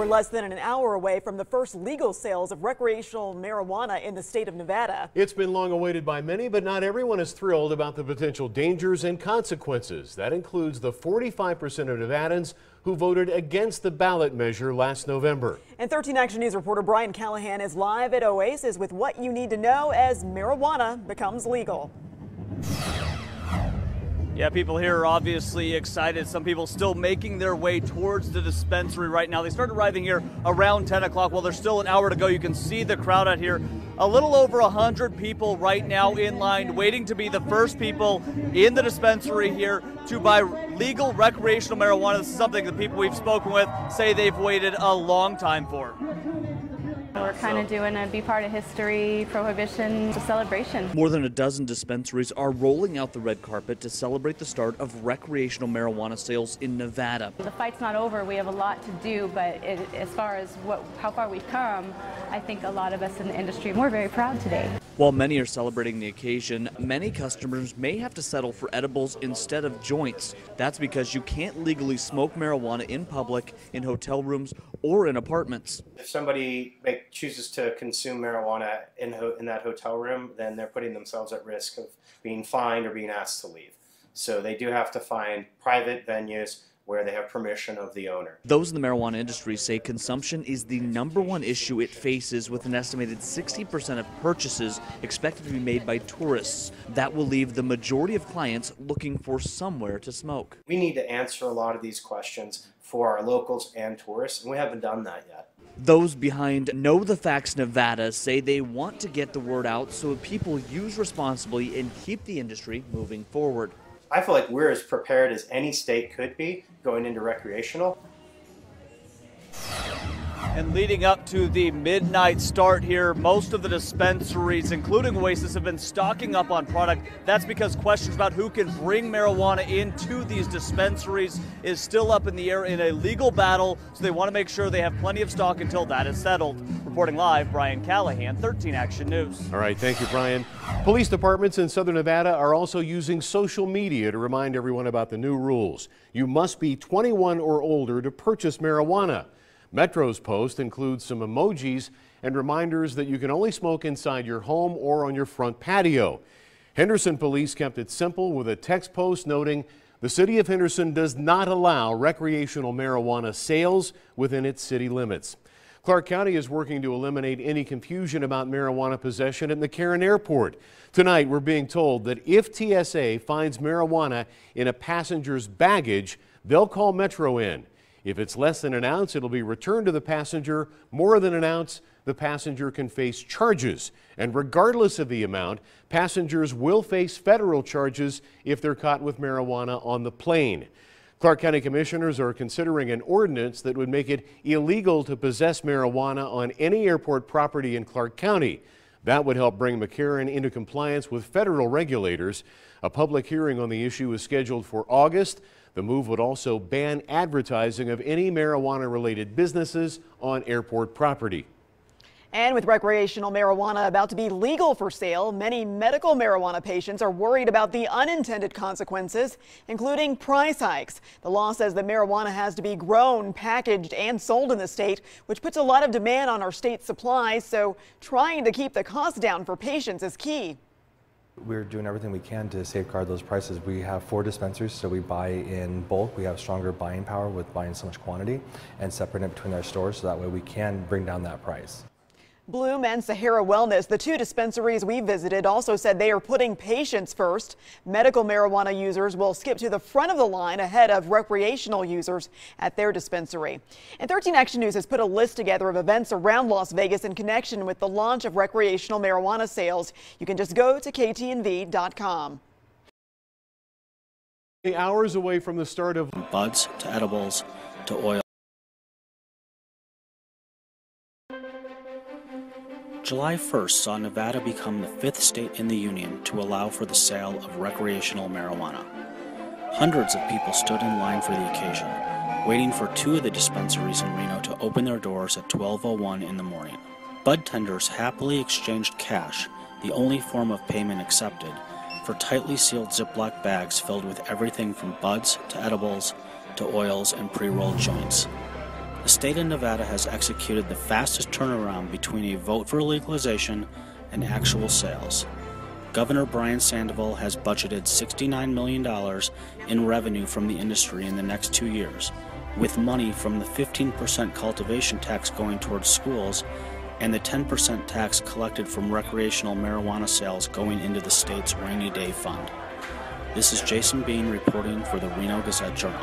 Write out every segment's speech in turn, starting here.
we're less than an hour away from the first legal sales of recreational marijuana in the state of Nevada. It's been long awaited by many, but not everyone is thrilled about the potential dangers and consequences. That includes the 45% of Nevadans who voted against the ballot measure last November. And 13 Action News reporter Brian Callahan is live at Oasis with what you need to know as marijuana becomes legal. Yeah, people here are obviously excited. Some people still making their way towards the dispensary right now. They start arriving here around 10 o'clock. Well, there's still an hour to go. You can see the crowd out here. A little over 100 people right now in line waiting to be the first people in the dispensary here to buy legal recreational marijuana. This is something the people we've spoken with say they've waited a long time for. We're kind of doing a be part of history, prohibition, celebration. More than a dozen dispensaries are rolling out the red carpet to celebrate the start of recreational marijuana sales in Nevada. The fight's not over. We have a lot to do, but as far as how far we've come, I think a lot of us in the industry, we're very proud today. While many are celebrating the occasion, many customers may have to settle for edibles instead of joints. That's because you can't legally smoke marijuana in public, in hotel rooms, or in apartments. If somebody chooses to consume marijuana in that hotel room, then they're putting themselves at risk of being fined or being asked to leave. So they do have to find private venues where they have permission of the owner. Those in the marijuana industry say consumption is the #1 issue it faces, with an estimated 60% of purchases expected to be made by tourists. That will leave the majority of clients looking for somewhere to smoke. We need to answer a lot of these questions for our locals and tourists, and we haven't done that yet. Those behind Know the Facts Nevada say they want to get the word out so people use responsibly and keep the industry moving forward. I feel like we're as prepared as any state could be going into recreational. And leading up to the midnight start here, most of the dispensaries, including Oasis, have been stocking up on product. That's because questions about who can bring marijuana into these dispensaries is still up in the air in a legal battle, so they want to make sure they have plenty of stock until that is settled. Reporting live, Brian Callahan, 13 Action News. All right, thank you, Brian. Police departments in Southern Nevada are also using social media to remind everyone about the new rules. You must be 21 or older to purchase marijuana. Metro's post includes some emojis and reminders that you can only smoke inside your home or on your front patio. Henderson police kept it simple with a text post noting the city of Henderson does not allow recreational marijuana sales within its city limits. Clark County is working to eliminate any confusion about marijuana possession at McCarran Airport. Tonight, we're being told that if TSA finds marijuana in a passenger's baggage, they'll call Metro in. If it's less than an ounce, it'll be returned to the passenger. More than an ounce, the passenger can face charges. And regardless of the amount, passengers will face federal charges if they're caught with marijuana on the plane. Clark County commissioners are considering an ordinance that would make it illegal to possess marijuana on any airport property in Clark County. That would help bring McCarran into compliance with federal regulators. A public hearing on the issue is scheduled for August. The move would also ban advertising of any marijuana-related businesses on airport property. And with recreational marijuana about to be legal for sale, many medical marijuana patients are worried about the unintended consequences, including price hikes. The law says that marijuana has to be grown, packaged, and sold in the state, which puts a lot of demand on our state's supplies. So trying to keep the cost down for patients is key. We're doing everything we can to safeguard those prices. We have 4 dispensaries, so we buy in bulk. We have stronger buying power with buying so much quantity and separating it between our stores, so that way we can bring down that price. Bloom and Sahara Wellness, the 2 dispensaries we visited, also said they are putting patients first. Medical marijuana users will skip to the front of the line ahead of recreational users at their dispensary. And 13 Action News has put a list together of events around Las Vegas in connection with the launch of recreational marijuana sales. You can just go to ktnv.com. Hours away from the start of buds to edibles to oil. July 1st saw Nevada become the 5th state in the union to allow for the sale of recreational marijuana. Hundreds of people stood in line for the occasion, waiting for 2 of the dispensaries in Reno to open their doors at 12:01 in the morning. Bud tenders happily exchanged cash, the only form of payment accepted, for tightly sealed Ziploc bags filled with everything from buds to edibles to oils and pre-rolled joints. The state of Nevada has executed the fastest turnaround between a vote for legalization and actual sales. Governor Brian Sandoval has budgeted $69 million in revenue from the industry in the next 2 years, with money from the 15% cultivation tax going towards schools and the 10% tax collected from recreational marijuana sales going into the state's rainy day fund. This is Jason Bean reporting for the Reno Gazette-Journal.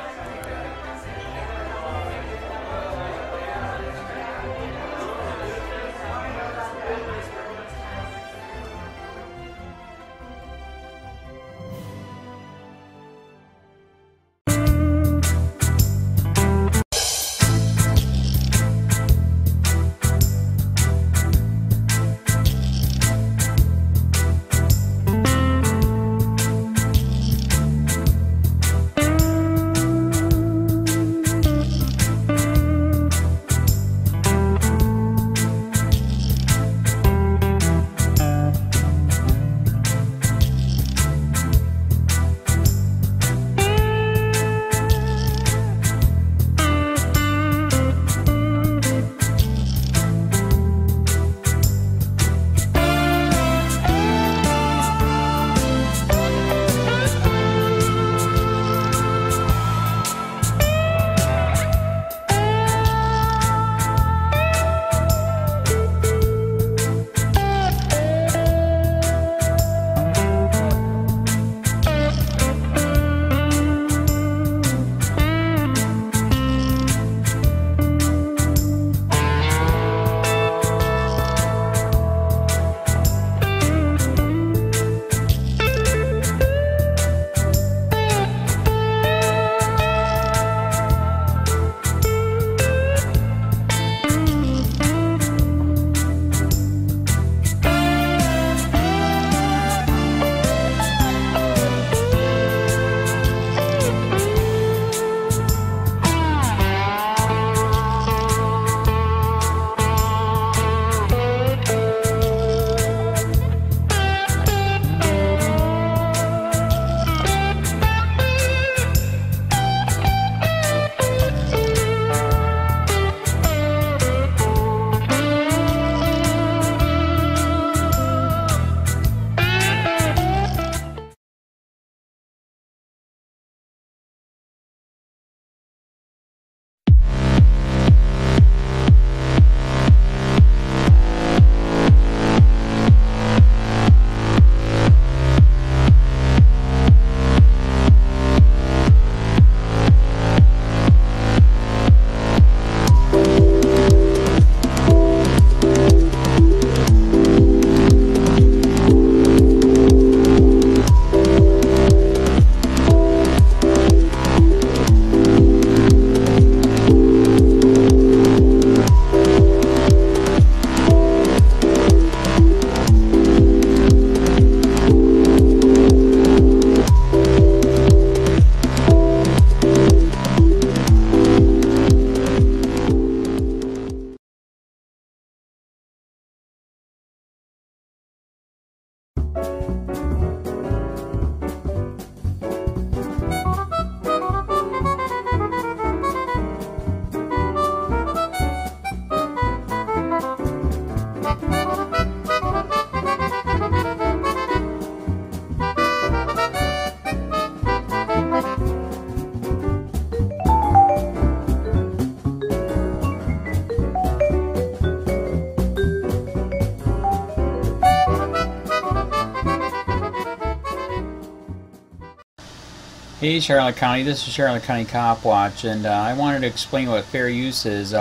Hey Charlotte County, this is Charlotte County COPWATCH, and I wanted to explain what fair use is.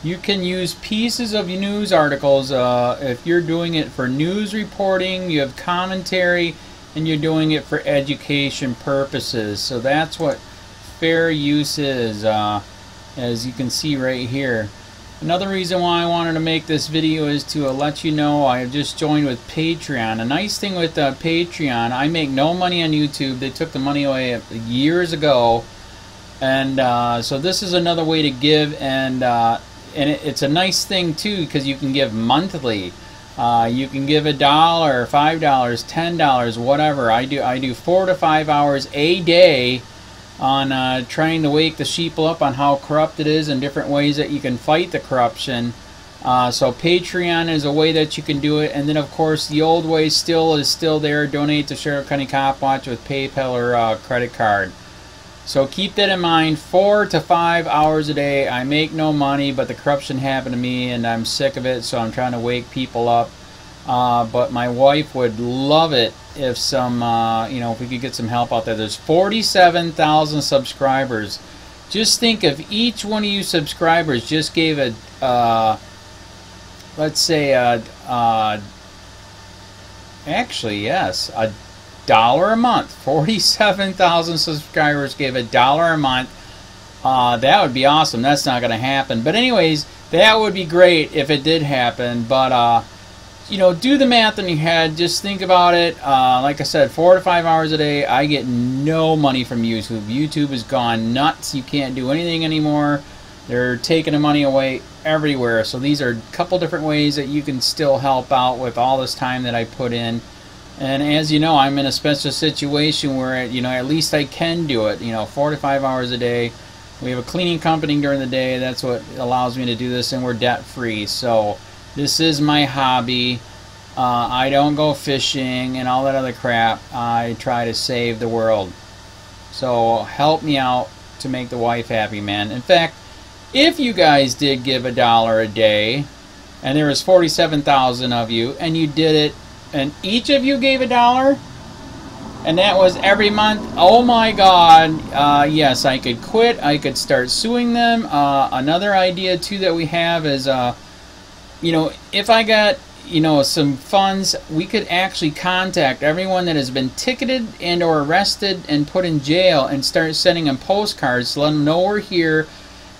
You can use pieces of news articles if you're doing it for news reporting, you have commentary, and you're doing it for education purposes. So that's what fair use is, as you can see right here. Another reason why I wanted to make this video is to let you know I have just joined with Patreon. A nice thing with Patreon, I make no money on YouTube. They took the money away years ago, and so this is another way to give, and it's a nice thing too because you can give monthly. You can give $1, $5, $10, whatever. I do 4 to 5 hours a day on trying to wake the sheeple up on how corrupt it is and different ways that you can fight the corruption. So Patreon is a way that you can do it, and then of course the old way is still there. Donate to Sheriff County Cop Watch with PayPal or credit card. So keep that in mind. 4 to 5 hours a day. I make no money, but the corruption happened to me, and I'm sick of it. So I'm trying to wake people up. But my wife would love it if some, if we could get some help out there. There's 47,000 subscribers. Just think if each one of you subscribers just gave a, let's say, actually, yes, $1 a month. 47,000 subscribers gave $1 a month. That would be awesome. That's not going to happen. But anyways, that would be great if it did happen. But, do the math in your head. Just think about it. Like I said, 4 to 5 hours a day. I get no money from YouTube. YouTube has gone nuts. You can't do anything anymore. They're taking the money away everywhere. So these are a couple different ways that you can still help out with all this time that I put in. And as you know, I'm in a special situation where, at least I can do it. 4 to 5 hours a day. We have a cleaning company during the day. That's what allows me to do this, and we're debt free. So this is my hobby. I don't go fishing and all that other crap. I try to save the world. So help me out to make the wife happy, man. In fact, if you guys did give $1 a day, and there was 47,000 of you, and you did it, and each of you gave $1, and that was every month, oh my God, yes, I could quit. I could start suing them. Another idea, too, that we have is, if I got, some funds, we could actually contact everyone that has been ticketed and or arrested and put in jail and start sending them postcards to let them know we're here,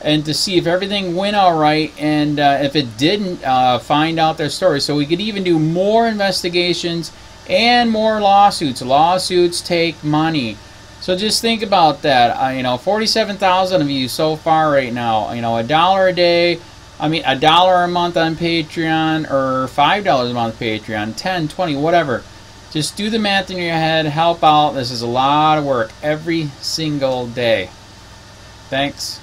and to see if everything went all right, and if it didn't, find out their story. So we could even do more investigations and more lawsuits. Lawsuits take money. So just think about that. 47,000 of you so far right now. $1 a day. $1 a month on Patreon, or $5 a month Patreon, 10, 20, whatever. Just do the math in your head. Help out. This is a lot of work every single day. Thanks.